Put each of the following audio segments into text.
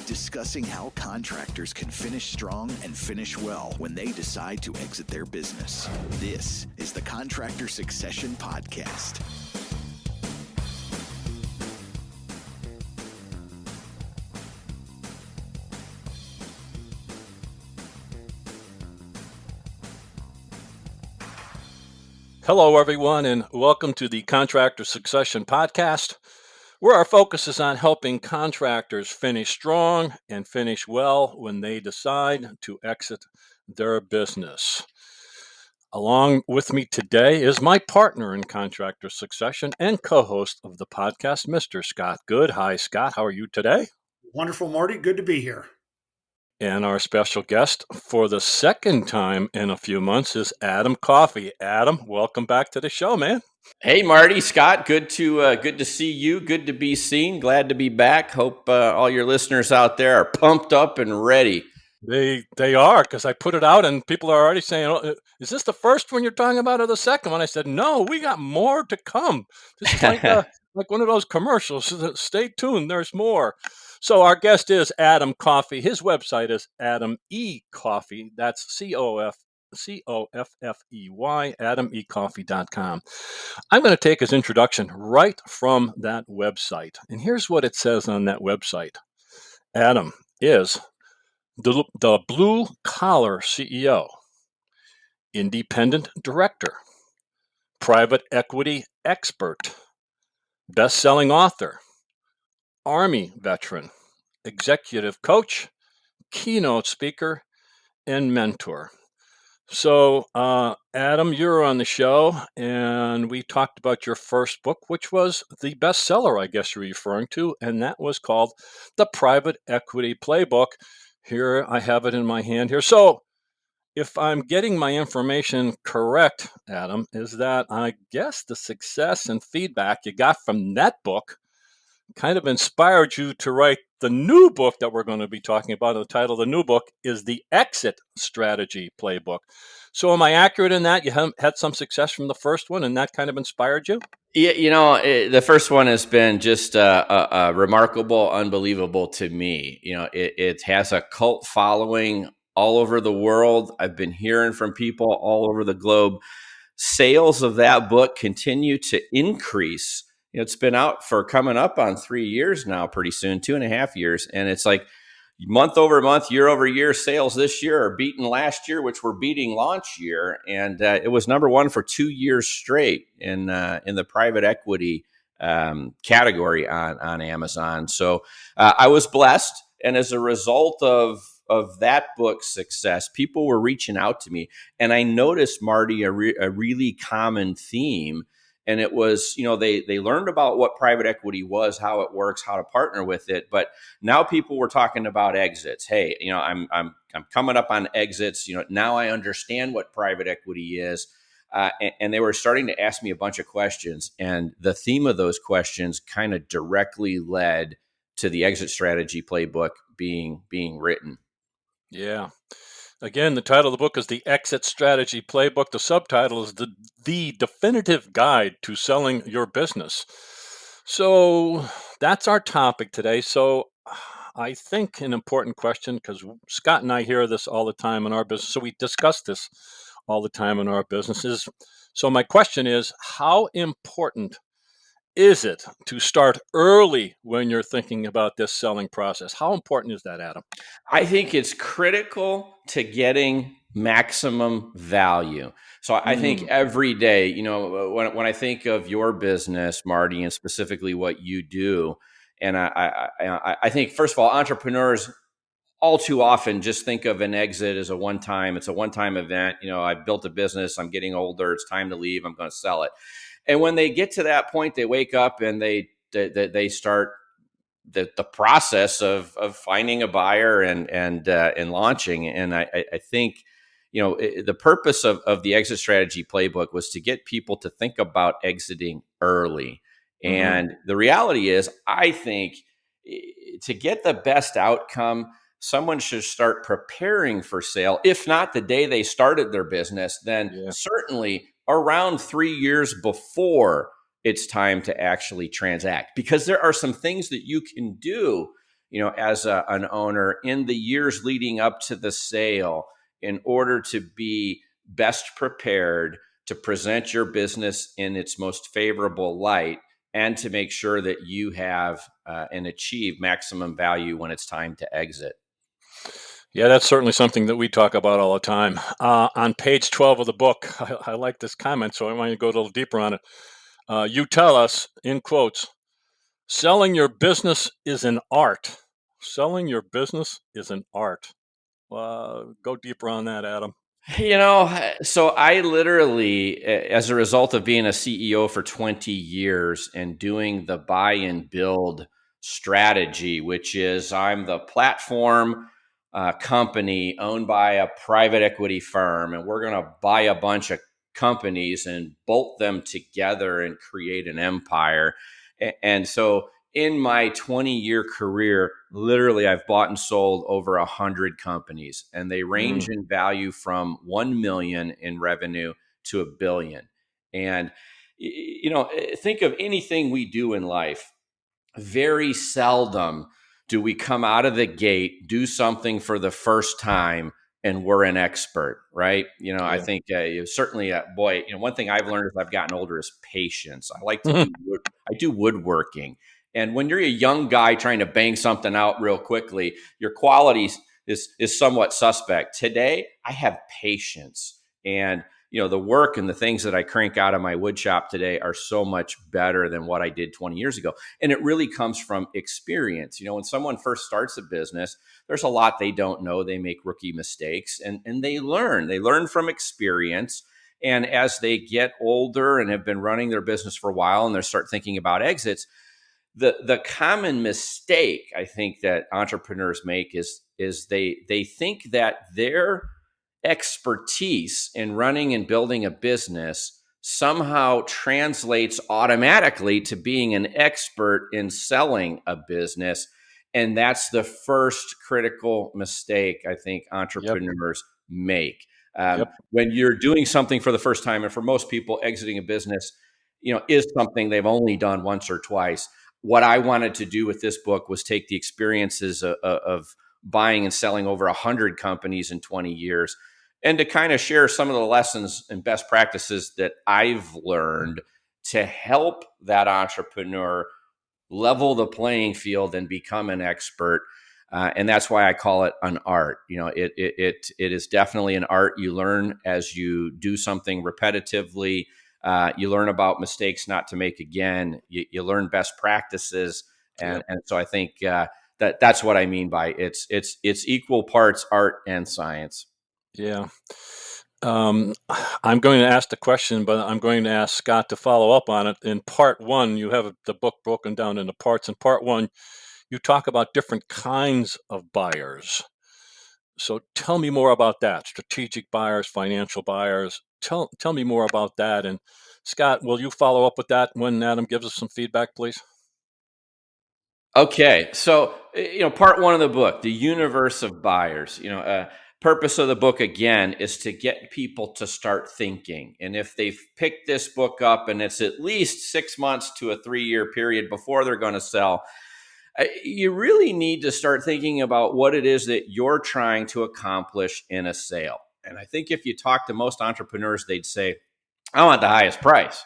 discussing how contractors can finish strong and finish well when they decide to exit their business. This is the Contractor Succession Podcast. Hello, everyone, and welcome to the Contractor Succession Podcast, where our focus is on helping contractors finish strong and finish well when they decide to exit their business. Along with me today is my partner in Contractor Succession and co-host of the podcast, Mr. Scott Good. Hi, Scott. How are you today? Wonderful, Marty. Good to be here. And our special guest for the second time in a few months is Adam Coffey. Adam, welcome back to the show, man. Hey, Marty, Scott, good to see you. Good to be seen. Glad to be back. Hope all your listeners out there are pumped up and ready. They are, because I put it out and people are already saying, "Oh, is this the first one you're talking about or the second one?" I said, "No, we got more to come." This is like one of those commercials. Stay tuned. There's more. So our guest is Adam Coffey. His website is Adam E. Coffey. That's Coffey, AdamECoffey.com. I'm going to take his introduction right from that website. And here's what it says on that website. Adam is the blue-collar CEO, independent director, private equity expert, best-selling author, Army veteran, executive coach, keynote speaker, and mentor. So, Adam, you're on the show, and we talked about your first book, which was the bestseller, I guess you're referring to, and that was called The Private Equity Playbook. Here, I have it in my hand here. So, if I'm getting my information correct, Adam, is that I guess the success and feedback you got from that book kind of inspired you to write the new book that we're going to be talking about. The title of the new book is The Exit Strategy Playbook. So am I accurate in that? You had some success from the first one and that kind of inspired you? Yeah, the first one has been just remarkable, unbelievable to me. It has a cult following all over the world. I've been hearing from people all over the globe. Sales of that book continue to increase. It's been out for coming up on 3 years now, pretty soon, 2.5 years. And it's like month over month, year over year, sales this year are beating last year, which we're beating launch year. And it was number one for 2 years straight in the private equity category on Amazon. So I was blessed. And as a result of that book's success, people were reaching out to me. And I noticed, Marty, a really common theme. And it was, they learned about what private equity was, how it works, how to partner with it. But now people were talking about exits. Hey, I'm coming up on exits. Now I understand what private equity is. And they were starting to ask me a bunch of questions. And the theme of those questions kind of directly led to the Exit Strategy Playbook being written. Yeah. Again, the title of the book is The Exit Strategy Playbook. The subtitle is the Definitive Guide to Selling Your Business. So that's our topic today. So I think an important question, because Scott and I hear this all the time in our business, so we discuss this all the time in our businesses. So my question is, how important is it to start early when you're thinking about this selling process? How important is that, Adam? I think it's critical to getting maximum value. So I think every day, when I think of your business, Marty, and specifically what you do, and I think, first of all, entrepreneurs all too often just think of an exit as it's a one-time event. I've built a business, I'm getting older, it's time to leave, I'm going to sell it. And when they get to that point, they wake up and they start the process of finding a buyer and launching. And I think, the purpose of the Exit Strategy Playbook was to get people to think about exiting early. And the reality is, I think to get the best outcome, someone should start preparing for sale. If not the day they started their business, then certainly around 3 years before it's time to actually transact, because there are some things that you can do, as an owner in the years leading up to the sale in order to be best prepared to present your business in its most favorable light and to make sure that you have and achieve maximum value when it's time to exit. Yeah, that's certainly something that we talk about all the time. On page 12 of the book, I like this comment, so I want you to go a little deeper on it. You tell us, in quotes, selling your business is an art. Selling your business is an art. Go deeper on that, Adam. So I literally, as a result of being a CEO for 20 years and doing the buy and build strategy, which is I'm the platform company owned by a private equity firm, and we're going to buy a bunch of companies and bolt them together and create an empire. And so in my 20-year career, literally, I've bought and sold over 100 companies, and they range in value from 1 million in revenue to $1 billion. And, think of anything we do in life. Very seldom do we come out of the gate, do something for the first time, and we're an expert, right? I Yeah. think certainly, boy, one thing I've learned as I've gotten older is patience. I like to do I do woodworking, and when you're a young guy trying to bang something out real quickly, your quality is somewhat suspect. Today, I have patience, and the work and the things that I crank out of my wood shop today are so much better than what I did 20 years ago. And it really comes from experience. When someone first starts a business, there's a lot they don't know. They make rookie mistakes and they learn. They learn from experience. And as they get older and have been running their business for a while and they start thinking about exits, the common mistake I think that entrepreneurs make is they think that their expertise in running and building a business somehow translates automatically to being an expert in selling a business. And that's the first critical mistake I think entrepreneurs make. Yep. When you're doing something for the first time, and for most people, exiting a business, is something they've only done once or twice. What I wanted to do with this book was take the experiences of buying and selling over 100 companies in 20 years and to kind of share some of the lessons and best practices that I've learned to help that entrepreneur level the playing field and become an expert. And that's why I call it an art. It is definitely an art. You learn as you do something repetitively. You learn about mistakes not to make again. You learn best practices, and so I think that's what I mean by it's equal parts art and science. Yeah. I'm going to ask the question, but I'm going to ask Scott to follow up on it. In part one, you have the book broken down into parts. In part one, you talk about different kinds of buyers. So tell me more about that. Strategic buyers, financial buyers. Tell me more about that. And Scott, will you follow up with that when Adam gives us some feedback, please? Okay, so part one of the book, the universe of buyers. Purpose of the book again is to get people to start thinking. And if they've picked this book up and it's at least 6 months to a 3-year period before they're going to sell, you really need to start thinking about what it is that you're trying to accomplish in a sale. And I think if you talk to most entrepreneurs, they'd say, "I want the highest price."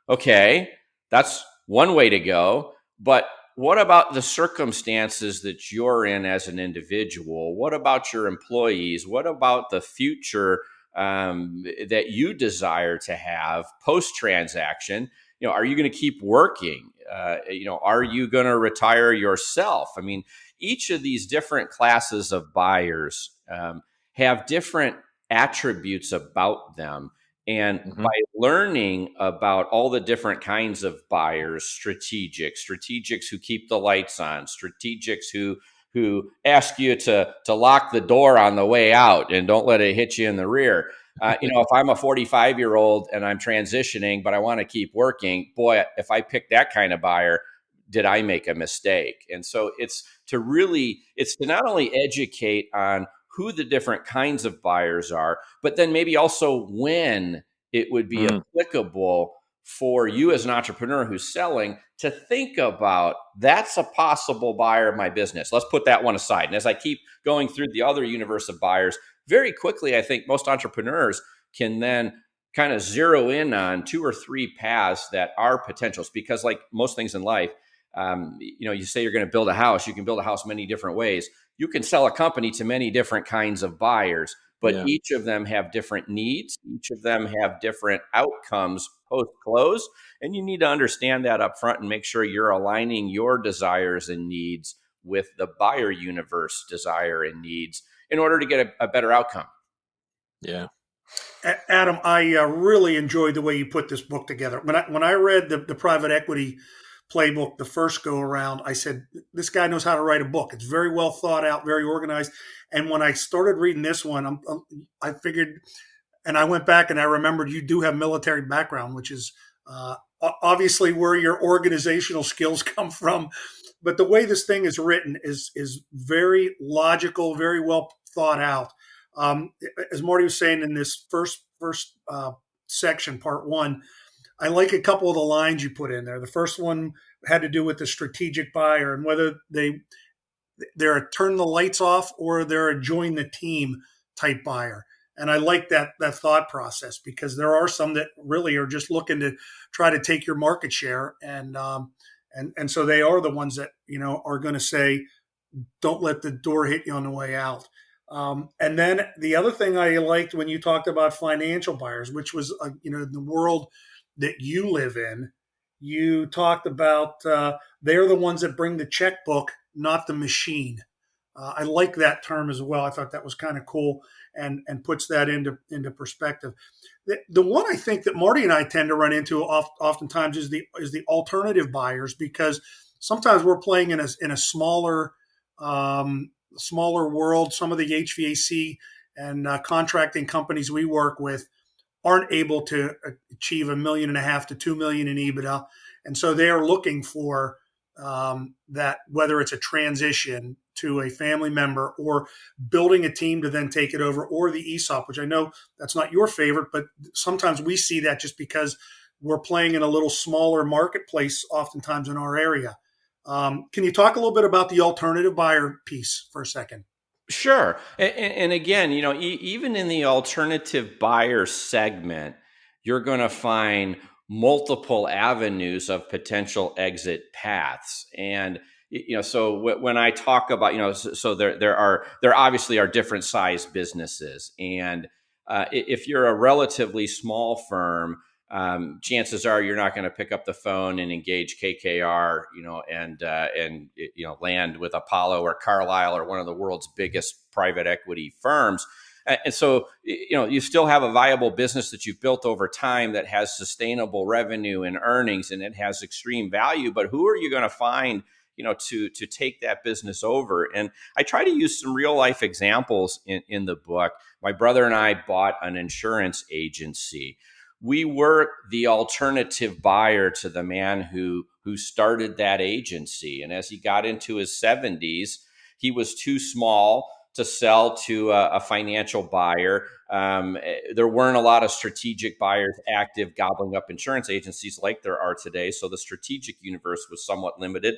Okay, that's one way to go. But what about the circumstances that you're in as an individual? What about your employees? What about the future that you desire to have post transaction? Are you going to keep working? Are you going to retire yourself? I mean, each of these different classes of buyers have different attributes about them. And by learning about all the different kinds of buyers, strategics who keep the lights on, strategics who ask you to lock the door on the way out and don't let it hit you in the rear. If I'm a 45-year-old and I'm transitioning, but I want to keep working, boy, if I pick that kind of buyer, did I make a mistake? And so it's to not only educate on who the different kinds of buyers are, but then maybe also when it would be applicable for you as an entrepreneur who's selling to think about, that's a possible buyer of my business. Let's put that one aside. And as I keep going through the other universe of buyers, very quickly, I think most entrepreneurs can then kind of zero in on 2 or 3 paths that are potentials. Because like most things in life, you say you're going to build a house, you can build a house many different ways. You can sell a company to many different kinds of buyers, but Yeah. each of them have different needs. Each of them have different outcomes post-close. And you need to understand that up front and make sure you're aligning your desires and needs with the buyer universe desire and needs in order to get a better outcome. Yeah. Adam, I really enjoyed the way you put this book together. When I read the private equity playbook the first go around, I said, this guy knows how to write a book. It's very well thought out, very organized. And when I started reading this one, I figured, and I went back and I remembered you do have military background, which is obviously where your organizational skills come from. But the way this thing is written is very logical, very well thought out. As Marty was saying in this first section, part 1, I like a couple of the lines you put in there. The first one had to do with the strategic buyer and whether they're a turn the lights off or they're a join the team type buyer. And I like that thought process, because there are some that really are just looking to try to take your market share, and so they are the ones that are going to say, don't let the door hit you on the way out. And then the other thing I liked when you talked about financial buyers, which was the world that you live in, you talked about they're the ones that bring the checkbook, not the machine. I like that term as well. I thought that was kind of cool and puts that into perspective. The one I think that Marty and I tend to run into oftentimes is the alternative buyers, because sometimes we're playing in a smaller world. Some of the HVAC and contracting companies we work with aren't able to achieve $1.5 million to $2 million in EBITDA, and so they are looking for that, whether it's a transition to a family member or building a team to then take it over, or the ESOP, which I know that's not your favorite, but sometimes we see that just because we're playing in a little smaller marketplace oftentimes in our area. Can you talk a little bit about the alternative buyer piece for a second? Sure. And again, even in the alternative buyer segment, you're going to find multiple avenues of potential exit paths. And so when I talk about, so there obviously are different size businesses, and if you're a relatively small firm, chances are you're not going to pick up the phone and engage KKR, and land with Apollo or Carlyle or one of the world's biggest private equity firms. And so, you still have a viable business that you've built over time that has sustainable revenue and earnings, and it has extreme value. But who are you going to find, to take that business over? And I try to use some real life examples in the book. My brother and I bought an insurance agency. We were the alternative buyer to the man who started that agency. And as he got into his 70s, he was too small to sell to a financial buyer. There weren't a lot of strategic buyers active gobbling up insurance agencies like there are today. So the strategic universe was somewhat limited.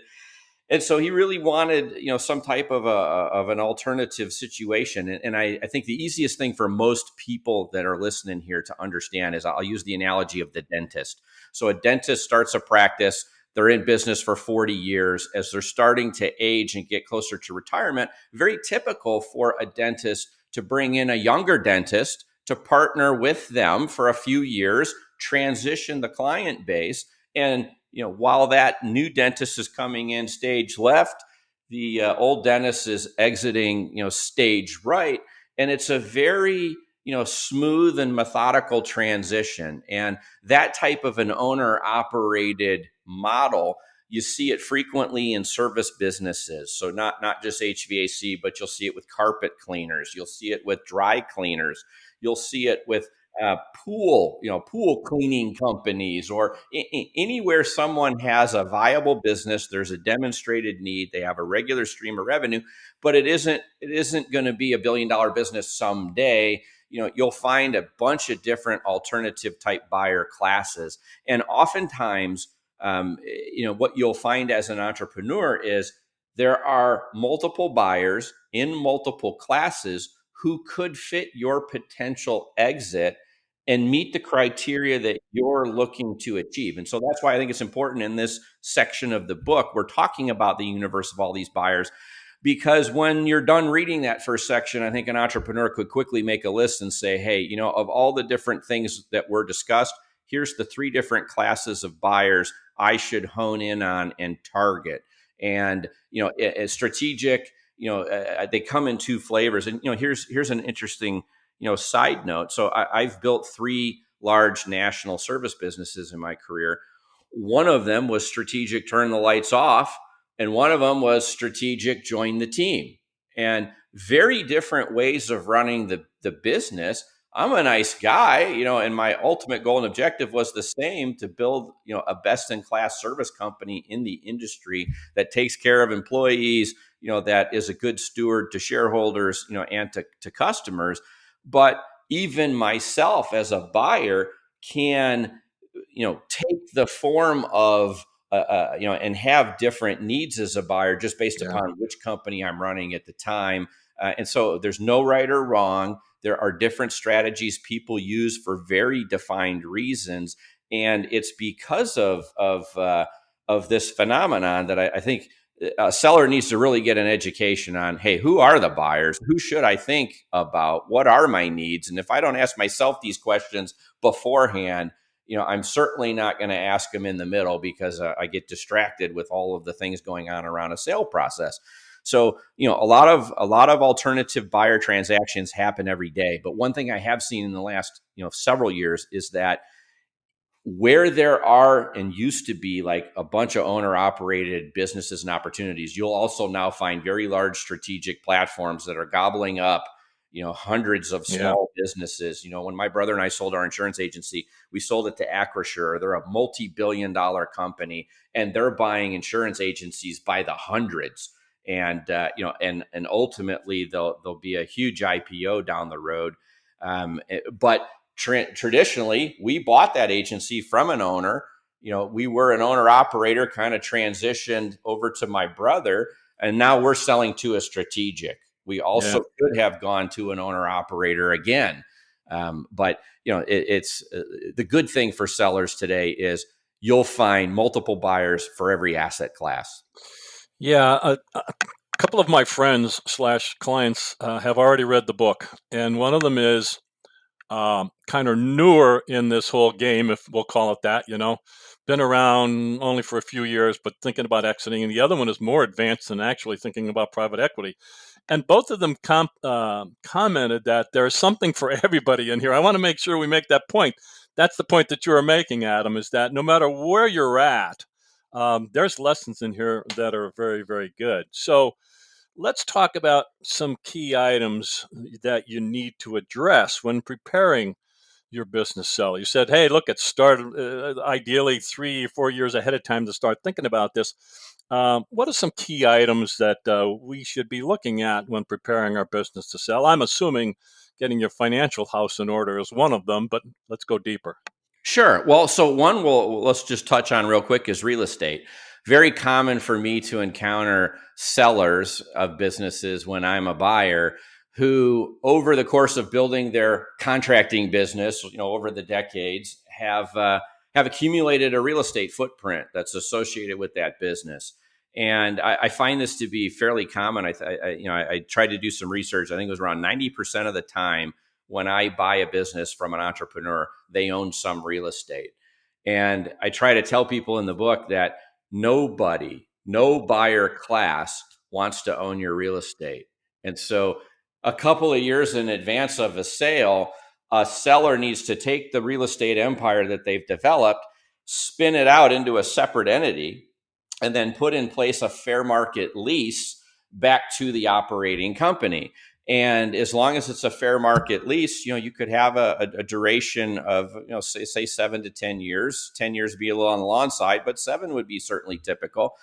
And so he really wanted, some type of an alternative situation. And I think the easiest thing for most people that are listening here to understand is, I'll use the analogy of the dentist. So a dentist starts a practice. They're in business for 40 years. As they're starting to age and get closer to retirement, very typical for a dentist to bring in a younger dentist to partner with them for a few years, transition the client base. And while that new dentist is coming in stage left, the old dentist is exiting, stage right. And it's a very, smooth and methodical transition. And that type of an owner operated model, you see it frequently in service businesses. So not just HVAC, but you'll see it with carpet cleaners. You'll see it with dry cleaners. You'll see it with pool cleaning companies, or anywhere someone has a viable business. There's a demonstrated need. They have a regular stream of revenue, but it isn't going to be $1 billion business someday. you'll find a bunch of different alternative type buyer classes. And oftentimes, what you'll find as an entrepreneur is there are multiple buyers in multiple classes who could fit your potential exit and meet the criteria that you're looking to achieve. And so that's why I think it's important in this section of the book, we're talking about the universe of all these buyers, because when you're done reading that first section, I think an entrepreneur could quickly make a list and say, hey, of all the different things that were discussed, here's the 3 different classes of buyers I should hone in on and target. And, strategic, they come in 2 flavors. And, here's an interesting, side note. So I've built 3 large national service businesses in my career. One of them was strategic, turn the lights off. And one of them was strategic, join the team. And very different ways of running the business. I'm a nice guy, and my ultimate goal and objective was the same, to build, a best-in-class service company in the industry that takes care of employees, that is a good steward to shareholders, and to customers. But even myself as a buyer can, take the form of and have different needs as a buyer just based upon which company I'm running at the time. And so there's no right or wrong. There are different strategies people use for very defined reasons. And it's because of this phenomenon that I think a seller needs to really get an education on, hey, who are the buyers? Who should I think about? What are my needs? And if I don't ask myself these questions beforehand, I'm certainly not going to ask them in the middle, because I get distracted with all of the things going on around a sale process. So, a lot of alternative buyer transactions happen every day. But one thing I have seen in the last, several years is that where there are and used to be like a bunch of owner operated businesses and opportunities, you'll also now find very large strategic platforms that are gobbling up, hundreds of small businesses. When my brother and I sold our insurance agency, we sold it to Acrisure. They're a multi-billion-dollar company, and they're buying insurance agencies by the hundreds. And and ultimately there'll be a huge IPO down the road. But traditionally, we bought that agency from an owner. We were an owner operator, kind of transitioned over to my brother, and now we're selling to a strategic. We also could have gone to an owner operator again. But it's the good thing for sellers today is you'll find multiple buyers for every asset class. Yeah, a couple of my friends / clients have already read the book, and one of them is kind of newer in this whole game, if we'll call it that, been around only for a few years, but thinking about exiting. And the other one is more advanced and actually thinking about private equity. And both of them commented that there is something for everybody in here. I want to make sure we make that point. That's the point that you are making, Adam, is that no matter where you're at, there's lessons in here that are very, very good. So let's talk about some key items that you need to address when preparing your business sell. You said, hey, look, it started ideally 3 or 4 years ahead of time to start thinking about this. What are some key items that we should be looking at when preparing our business to sell? I'm assuming getting your financial house in order is one of them, but let's go deeper. Sure. Well, so one let's just touch on real quick is real estate. Very common for me to encounter sellers of businesses when I'm a buyer who, over the course of building their contracting business, over the decades, have accumulated a real estate footprint that's associated with that business. And I find this to be fairly common. I tried to do some research. I think it was around 90% of the time when I buy a business from an entrepreneur, they own some real estate. And I try to tell people in the book that no buyer class wants to own your real estate. And so a couple of years in advance of a sale, a seller needs to take the real estate empire that they've developed, spin it out into a separate entity, and then put in place a fair market lease back to the operating company. And as long as it's a fair market lease, you could have a duration of, say 7 to 10 years. 10 years would be a little on the long side, but 7 would be certainly typical.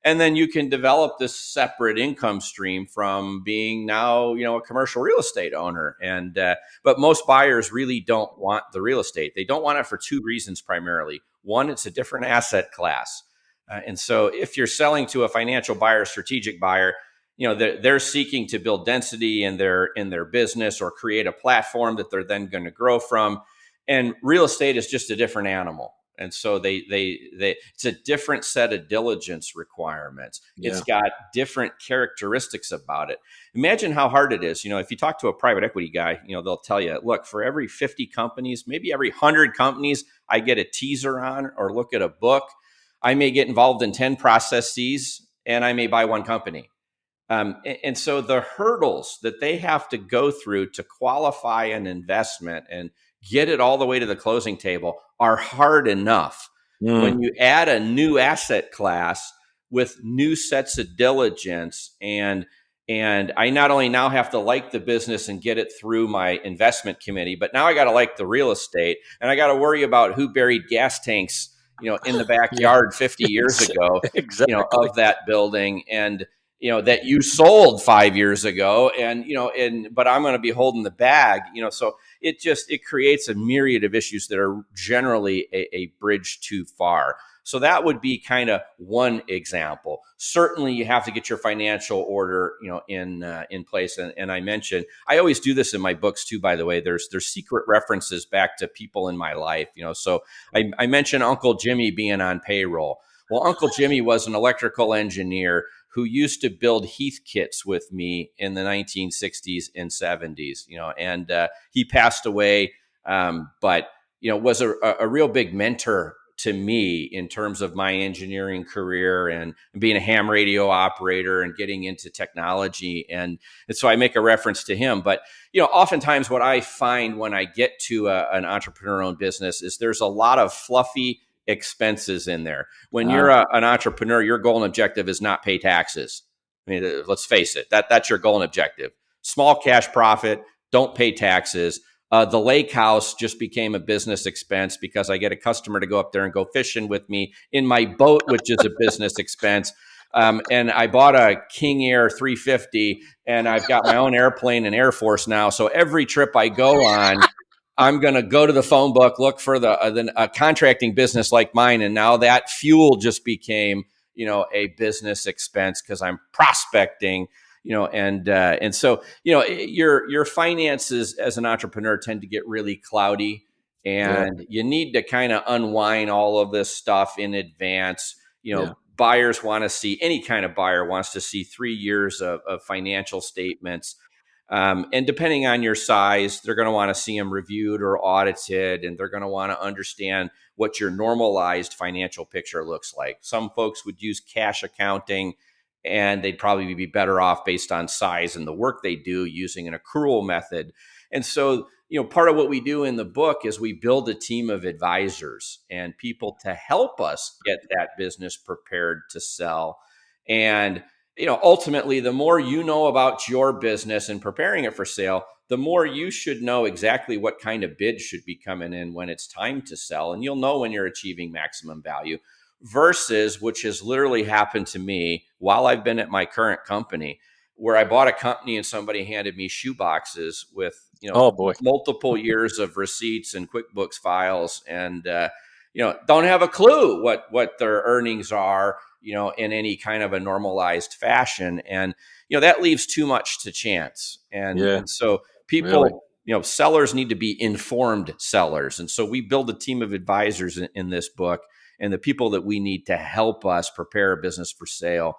And then you can develop this separate income stream from being now, a commercial real estate owner. And but most buyers really don't want the real estate. They don't want it for two reasons primarily. One, it's a different asset class. And so if you're selling to a financial buyer, strategic buyer, they're seeking to build density in their business or create a platform that they're then going to grow from. And real estate is just a different animal. And so they it's a different set of diligence requirements. Yeah. It's got different characteristics about it. Imagine how hard it is. If you talk to a private equity guy, they'll tell you, look, for every 50 companies, maybe every 100 companies I get a teaser on or look at a book, I may get involved in 10 processes and I may buy one company. And so the hurdles that they have to go through to qualify an investment and get it all the way to the closing table are hard enough. When you add a new asset class with new sets of diligence, and I not only now have to like the business and get it through my investment committee, but now I got to like the real estate, and I got to worry about who buried gas tanks, in the backyard 50 years ago, Exactly. of that building, and that you sold 5 years ago, and but I'm going to be holding the bag, so it creates a myriad of issues that are generally a bridge too far. So that would be kind of one example. Certainly, you have to get your financial order, in place. And I mentioned, I always do this in my books too. By the way, there's secret references back to people in my life. So I mentioned Uncle Jimmy being on payroll. Well, Uncle Jimmy was an electrical engineer who used to build Heath kits with me in the 1960s and 70s, and he passed away, but, was a real big mentor to me in terms of my engineering career and being a ham radio operator and getting into technology. And so I make a reference to him. But, oftentimes what I find when I get to an entrepreneur-owned business is there's a lot of fluffy expenses in there. When you're an entrepreneur, your goal and objective is not pay taxes. I mean, let's face it, that's your goal and objective. Small cash profit, don't pay taxes. The lake house just became a business expense because I get a customer to go up there and go fishing with me in my boat, which is a business expense. And I bought a King Air 350, and I've got my own airplane and Air Force now. So every trip I go on, I'm going to go to the phone book, look for a contracting business like mine. And now that fuel just became, a business expense because I'm prospecting, and so, your finances as an entrepreneur tend to get really cloudy, and you need to kind of unwind all of this stuff in advance. Buyers want to see, any kind of buyer wants to see 3 years of financial statements. And depending on your size, they're going to want to see them reviewed or audited, and they're going to want to understand what your normalized financial picture looks like. Some folks would use cash accounting, and they'd probably be better off based on size and the work they do using an accrual method. And so, part of what we do in the book is we build a team of advisors and people to help us get that business prepared to sell. And ultimately, the more you know about your business and preparing it for sale, the more you should know exactly what kind of bid should be coming in when it's time to sell. And you'll know when you're achieving maximum value versus, which has literally happened to me while I've been at my current company, where I bought a company and somebody handed me shoe boxes with, Oh boy. multiple years of receipts and QuickBooks files, and, don't have a clue what their earnings are, in any kind of a normalized fashion. And, that leaves too much to chance. And so people, Really? Sellers need to be informed sellers. And so we build a team of advisors in this book, and the people that we need to help us prepare a business for sale.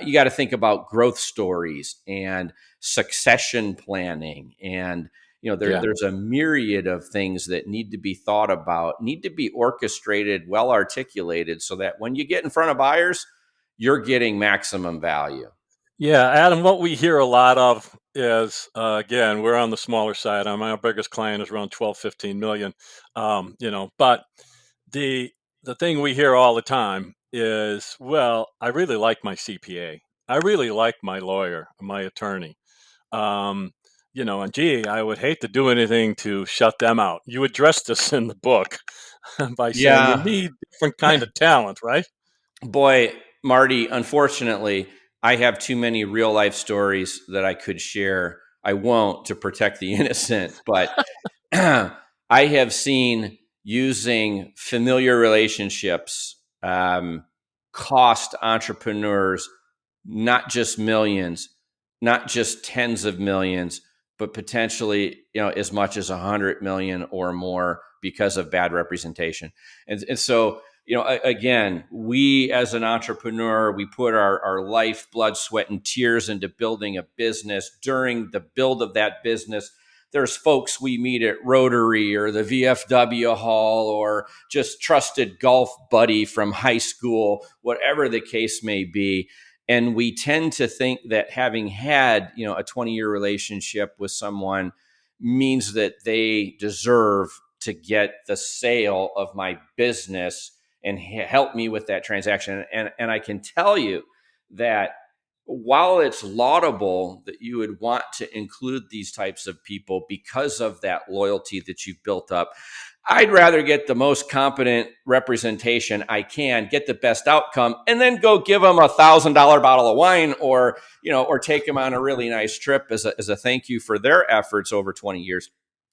You got to think about growth stories and succession planning. And, there's a myriad of things that need to be thought about, need to be orchestrated, well articulated, so that when you get in front of buyers, you're getting maximum value. Yeah, Adam, what we hear a lot of is, again, we're on the smaller side. Our biggest client is around 12, 15 million. But the thing we hear all the time is, well, I really like my CPA. I really like my lawyer, my attorney. And gee, I would hate to do anything to shut them out. You address this in the book by saying you Yeah, need different kind of talent, right? boy, Marty, unfortunately, I have too many real life stories that I could share. I won't, to protect the innocent, but I have seen using familiar relationships cost entrepreneurs not just millions, not just tens of millions, but potentially, as much as 100 million or more because of bad representation. And so, again, we as an entrepreneur, we put our life, blood, sweat, and tears into building a business. During the build of that business, there's folks we meet at Rotary or the VFW hall, or just trusted golf buddy from high school, whatever the case may be. And we tend to think that having had, a 20-year relationship with someone means that they deserve to get the sale of my business and help me with that transaction. And I can tell you that while it's laudable that you would want to include these types of people because of that loyalty that you've built up, I'd rather get the most competent representation I can, get the best outcome, and then go give them $1,000 bottle of wine, or take them on a really nice trip as a thank you for their efforts over 20 years.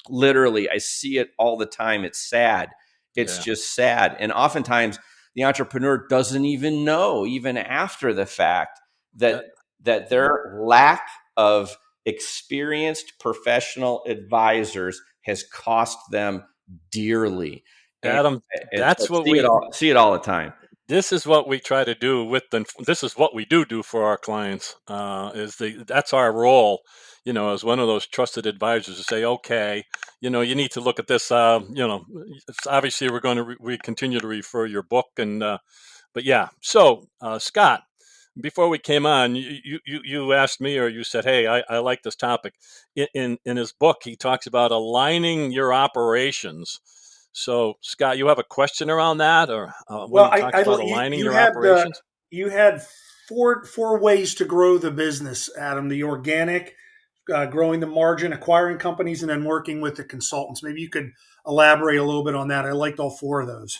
Literally, I see it all the time. It's sad. It's just sad. And oftentimes the entrepreneur doesn't even know, even after the fact, that their lack of experienced professional advisors has cost them dearly. Adam, that's So what see it all the time. This is what we try to do with them. This is what we do for our clients. That's our role, as one of those trusted advisors, to say, okay, you need to look at this. It's obviously we continue to refer your book, and but yeah. So Scott, before we came on, you asked me, or you said, hey, I like this topic. In his book, he talks about aligning your operations. So, Scott, you have a question around that, or when he talks about aligning your operations? You had four ways to grow the business, Adam: the organic, growing the margin, acquiring companies, and then working with the consultants. Maybe you could elaborate a little bit on that. I liked all four of those.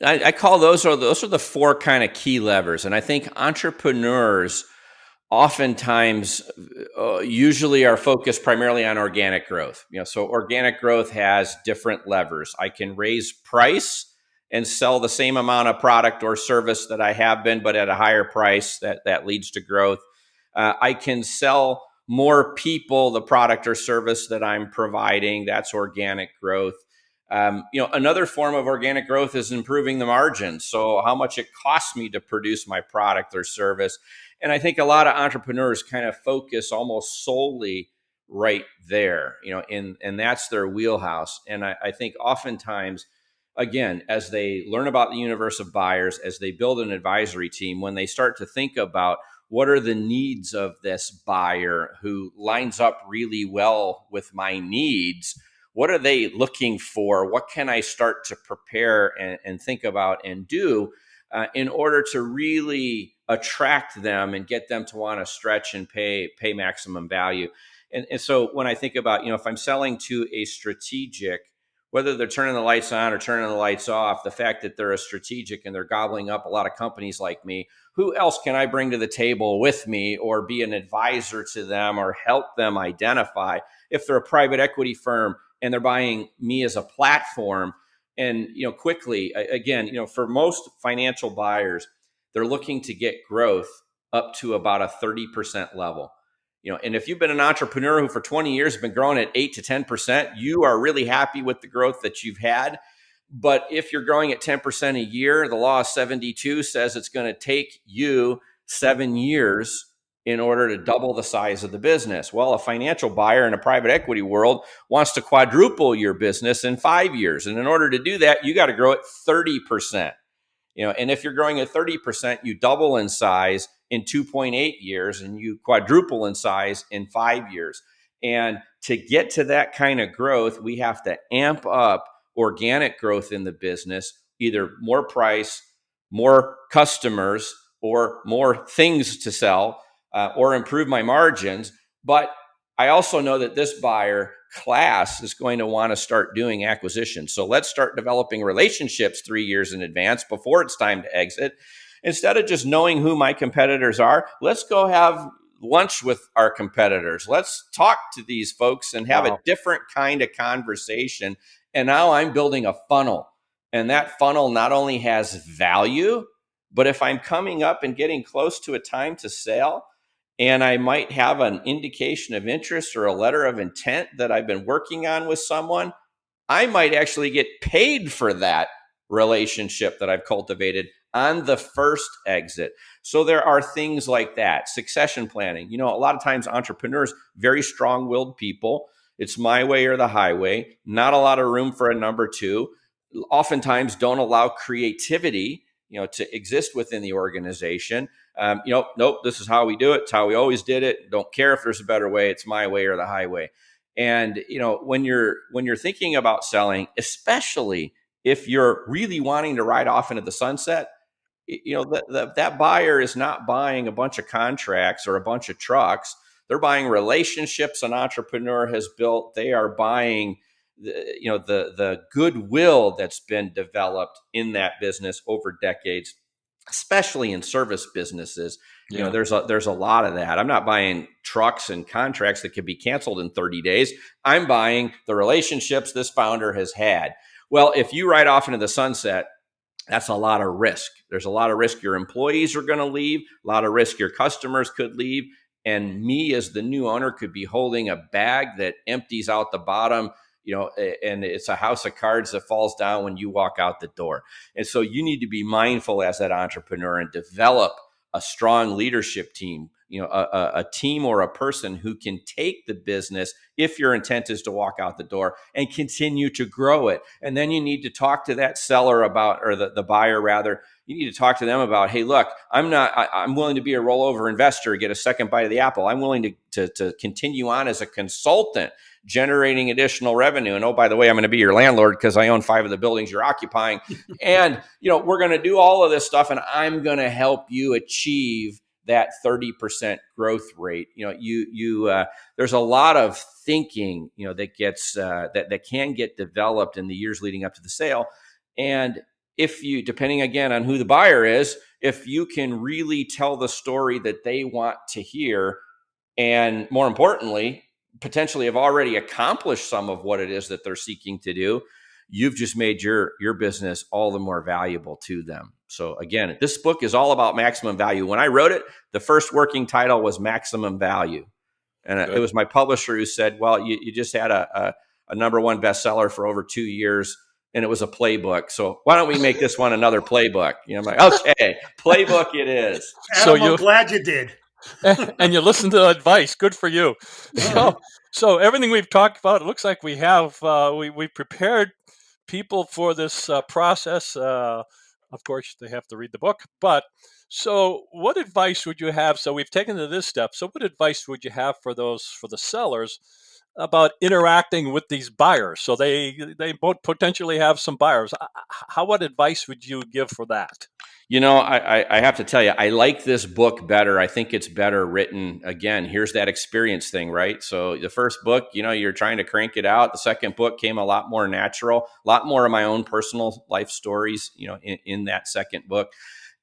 I call those are the four kind of key levers, and I think entrepreneurs oftentimes usually are focused primarily on organic growth. So organic growth has different levers. I can raise price and sell the same amount of product or service that I have been, but at a higher price. That leads to growth. I can sell more people the product or service that I'm providing. That's organic growth. Another form of organic growth is improving the margin. So how much it costs me to produce my product or service. And I think a lot of entrepreneurs kind of focus almost solely right there, and that's their wheelhouse. And I think oftentimes, again, as they learn about the universe of buyers, as they build an advisory team, when they start to think about what are the needs of this buyer who lines up really well with my needs, what are they looking for? What can I start to prepare and think about and do in order to really attract them and get them to want to stretch and pay maximum value? And so when I think about, if I'm selling to a strategic, whether they're turning the lights on or turning the lights off, the fact that they're a strategic and they're gobbling up a lot of companies like me, who else can I bring to the table with me or be an advisor to them or help them identify? If they're a private equity firm and they're buying me as a platform, and quickly, again, for most financial buyers, they're looking to get growth up to about a 30% level. And if you've been an entrepreneur who for 20 years has been growing at 8 to 10%, you are really happy with the growth that you've had. But if you're growing at 10% a year, the law of 72 says it's going to take you 7 years in order to double the size of the business. Well, a financial buyer in a private equity world wants to quadruple your business in 5 years. And in order to do that, you got to grow at 30%. And if you're growing at 30%, you double in size in 2.8 years and you quadruple in size in 5 years. And to get to that kind of growth, we have to amp up organic growth in the business, either more price, more customers, or more things to sell, or improve my margins. But I also know that this buyer class is going to want to start doing acquisitions. So let's start developing relationships 3 years in advance before it's time to exit. instead of just knowing who my competitors are, let's go have lunch with our competitors. Let's talk to these folks and have a different kind of conversation. And now I'm building a funnel. And that funnel not only has value, but if I'm coming up and getting close to a time to sell, and I might have an indication of interest or a letter of intent that I've been working on with someone, I might actually get paid for that relationship that I've cultivated on the first exit. So there are things like that. Succession planning. A lot of times entrepreneurs, very strong-willed people, it's my way or the highway, not a lot of room for a number two, oftentimes don't allow creativity, to exist within the organization. Nope, this is how we do it. It's how we always did it. Don't care if there's a better way. It's my way or the highway. And, when you're thinking about selling, especially if you're really wanting to ride off into the sunset, that buyer is not buying a bunch of contracts or a bunch of trucks. They're buying relationships an entrepreneur has built. They are buying the goodwill that's been developed in that business over decades, especially in service businesses. Yeah. There's a lot of that. I'm not buying trucks and contracts that can be canceled in 30 days. I'm buying the relationships this founder has had. Well, if you ride off into the sunset, that's a lot of risk. There's a lot of risk your employees are going to leave, a lot of risk your customers could leave. And me as the new owner could be holding a bag that empties out the bottom, and it's a house of cards that falls down when you walk out the door. And so you need to be mindful as that entrepreneur and develop a strong leadership team, a team or a person who can take the business if your intent is to walk out the door and continue to grow it. And then you need to talk to that seller about, or the buyer rather, you need to talk to them about, hey, look, I'm willing to be a rollover investor, get a second bite of the apple. I'm willing to continue on as a consultant, generating additional revenue. And oh, by the way, I'm going to be your landlord because I own 5 of the buildings you're occupying. And, we're going to do all of this stuff and I'm going to help you achieve that 30% growth rate. There's a lot of thinking, that gets, that can get developed in the years leading up to the sale. And if you, depending again on who the buyer is, if you can really tell the story that they want to hear, and more importantly, potentially have already accomplished some of what it is that they're seeking to do, you've just made your business all the more valuable to them. So again, this book is all about maximum value. When I wrote it, the first working title was Maximum Value. And it was my publisher who said, well, you just had a number one bestseller for over 2 years, and it was a playbook. So why don't we make this one another playbook? I'm like, okay, playbook it is. Adam, I'm glad you did. And you listen to the advice. Good for you. So everything we've talked about, it looks like we have we prepared people for this process. Of course, they have to read the book. But so what advice would you have? So we've taken to this step. So what advice would you have for the sellers about interacting with these buyers? So they both potentially have some buyers. What advice would you give for that? I have to tell you, I like this book better. I think it's better written. Again, here's that experience thing, right? So the first book, you're trying to crank it out. The second book came a lot more natural, a lot more of my own personal life stories, in that second book.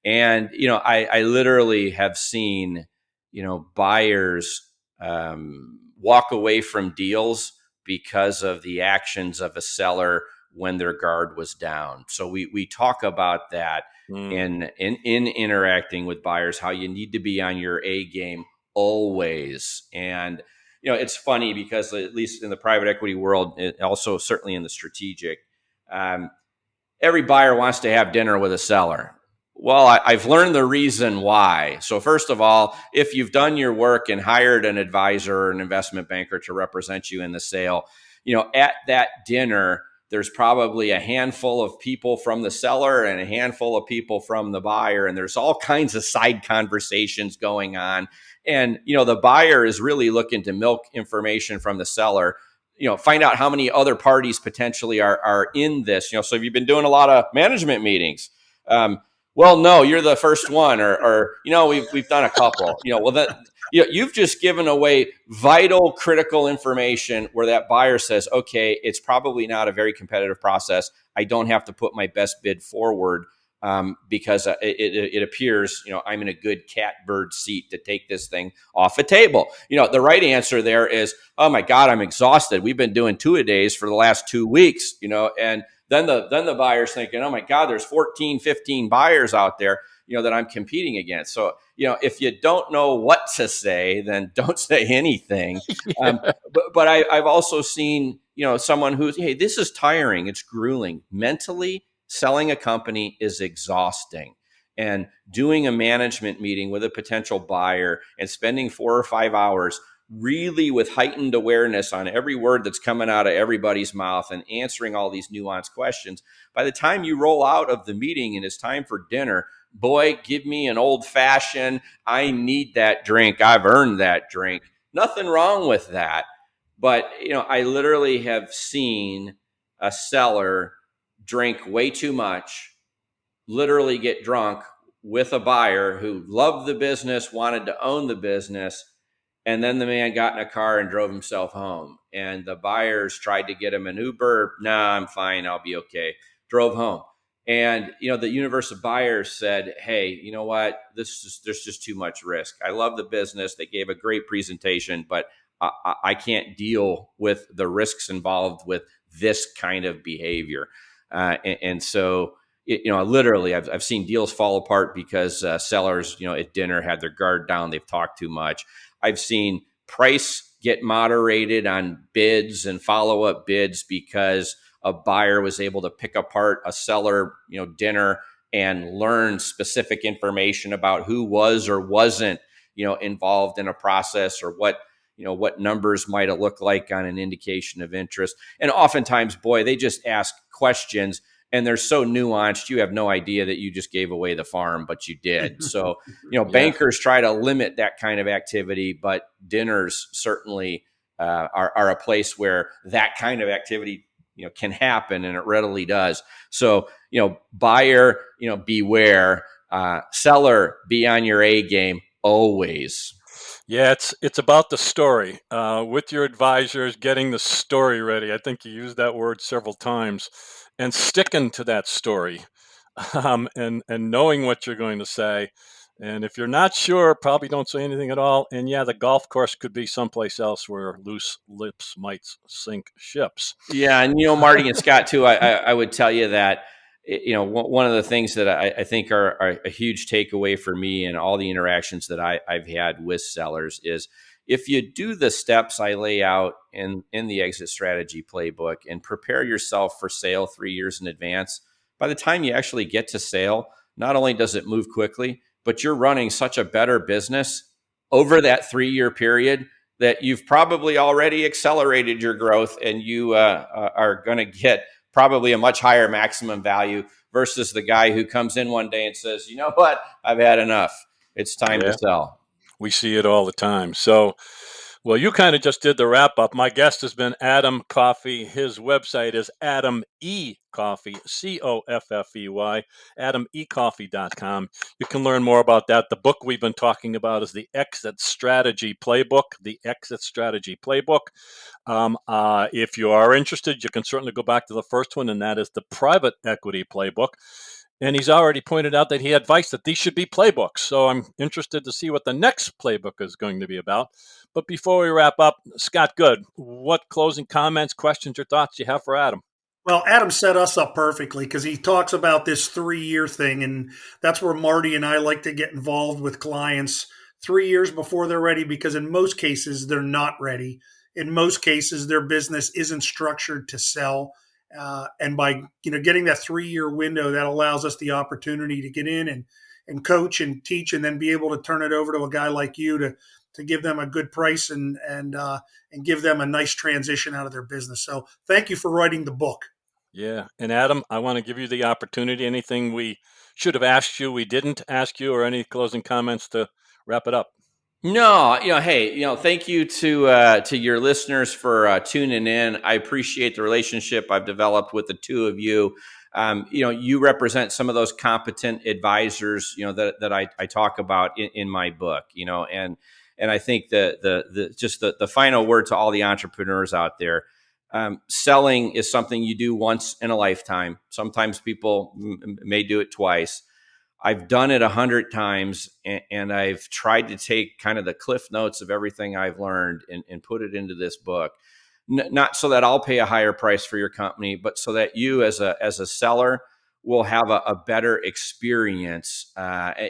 And, I literally have seen, buyers walk away from deals because of the actions of a seller when their guard was down. So we talk about that in interacting with buyers, how you need to be on your A game always. And, it's funny because at least in the private equity world, also certainly in the strategic, every buyer wants to have dinner with a seller. Well, I've learned the reason why. So first of all, if you've done your work and hired an advisor or an investment banker to represent you in the sale, at that dinner, there's probably a handful of people from the seller and a handful of people from the buyer. And there's all kinds of side conversations going on. And, the buyer is really looking to milk information from the seller, find out how many other parties potentially are in this. So have you been doing a lot of management meetings? Well, no, you're the first one, or we've done a couple. You've just given away vital, critical information where that buyer says, okay, it's probably not a very competitive process. I don't have to put my best bid forward. because it appears, I'm in a good catbird seat to take this thing off a table. The right answer there is, oh my God, I'm exhausted. We've been doing 2-a-days for the last 2 weeks, and then the buyer's thinking, oh my God, there's 14, 15 buyers out there, that I'm competing against. So, if you don't know what to say, then don't say anything. Yeah. But I've also seen, someone who's, hey, this is tiring. It's grueling. Mentally, selling a company is exhausting. And doing a management meeting with a potential buyer and spending 4 or 5 hours really with heightened awareness on every word that's coming out of everybody's mouth and answering all these nuanced questions. By the time you roll out of the meeting and it's time for dinner, boy, give me an old fashioned. I need that drink. I've earned that drink. Nothing wrong with that. But, I literally have seen a seller drink way too much, literally get drunk with a buyer who loved the business, wanted to own the business. And then the man got in a car and drove himself home. And the buyers tried to get him an Uber. Nah, I'm fine. I'll be okay. Drove home. And, the universe of buyers said, hey, you know what? There's just too much risk. I love the business. They gave a great presentation, but I can't deal with the risks involved with this kind of behavior. And so, literally, I've seen deals fall apart because sellers, at dinner had their guard down. They've talked too much. I've seen price get moderated on bids and follow-up bids because a buyer was able to pick apart a seller, dinner and learn specific information about who was or wasn't, involved in a process, or what numbers might have looked like on an indication of interest. And oftentimes, boy, they just ask questions and they're so nuanced, you have no idea that you just gave away the farm, but you did. So, bankers try to limit that kind of activity, but dinners certainly are a place where that kind of activity, can happen, and it readily does. So, buyer, beware. Seller, be on your A game always. Yeah, it's about the story. With your advisors, getting the story ready. I think you used that word several times, and sticking to that story, and knowing what you're going to say. And if you're not sure, probably don't say anything at all. And yeah, the golf course could be someplace else where loose lips might sink ships. Yeah, and Marty and Scott too. I would tell you that one of the things that I think are a huge takeaway for me and all the interactions that I've had with sellers is, if you do the steps I lay out in the Exit Strategy Playbook and prepare yourself for sale 3 years in advance, by the time you actually get to sale, not only does it move quickly, but you're running such a better business over that 3-year period that you've probably already accelerated your growth, and you are going to get probably a much higher maximum value versus the guy who comes in one day and says, you know what, I've had enough. It's time to sell. We see it all the time. So, well, you kind of just did the wrap up. My guest has been Adam Coffey. His website is Adam E. Coffey, Coffey, AdamECoffey.com. You can learn more about that. The book we've been talking about is the Exit Strategy Playbook, the Exit Strategy Playbook. If you are interested, you can certainly go back to the first one, and that is the Private Equity Playbook. And he's already pointed out that he advised that these should be playbooks. So I'm interested to see what the next playbook is going to be about. But before we wrap up, Scott Good, what closing comments, questions, or thoughts do you have for Adam? Well, Adam set us up perfectly because he talks about this 3-year thing. And that's where Marty and I like to get involved with clients 3 years before they're ready, because in most cases, they're not ready. In most cases, their business isn't structured to sell. And by getting that 3-year window, that allows us the opportunity to get in and coach and teach, and then be able to turn it over to a guy like you to give them a good price and give them a nice transition out of their business. So thank you for writing the book. Yeah. And Adam, I want to give you the opportunity. Anything we should have asked you, we didn't ask you, or any closing comments to wrap it up? No, hey, thank you to your listeners for tuning in. I appreciate the relationship I've developed with the two of you. You represent some of those competent advisors, that I talk about in my book, and I think the final word to all the entrepreneurs out there, selling is something you do once in a lifetime. Sometimes people may do it twice. I've done it 100 times, and I've tried to take kind of the cliff notes of everything I've learned and put it into this book. Not so that I'll pay a higher price for your company, but so that you as a seller will have a better experience.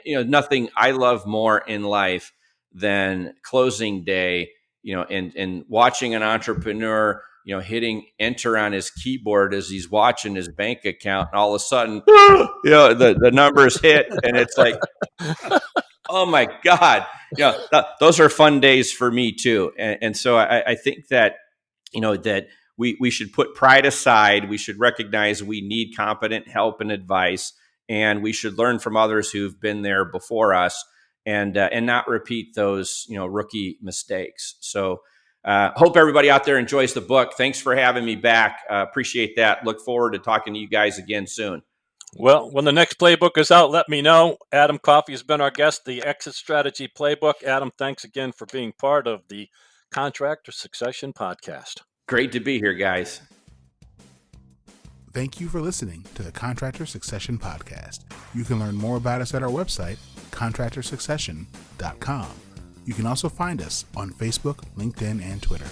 Nothing I love more in life than closing day, and watching an entrepreneur, hitting enter on his keyboard as he's watching his bank account, and all of a sudden, the numbers hit, and it's like, oh my God, those are fun days for me too. And so I think that, that we should put pride aside. We should recognize we need competent help and advice, and we should learn from others who've been there before us, and not repeat those, rookie mistakes. So hope everybody out there enjoys the book. Thanks for having me back. Appreciate that. Look forward to talking to you guys again soon. Well, when the next playbook is out, let me know. Adam Coffey has been our guest, the Exit Strategy Playbook. Adam, thanks again for being part of the Contractor Succession Podcast. Great to be here, guys. Thank you for listening to the Contractor Succession Podcast. You can learn more about us at our website, contractorsuccession.com. You can also find us on Facebook, LinkedIn, and Twitter.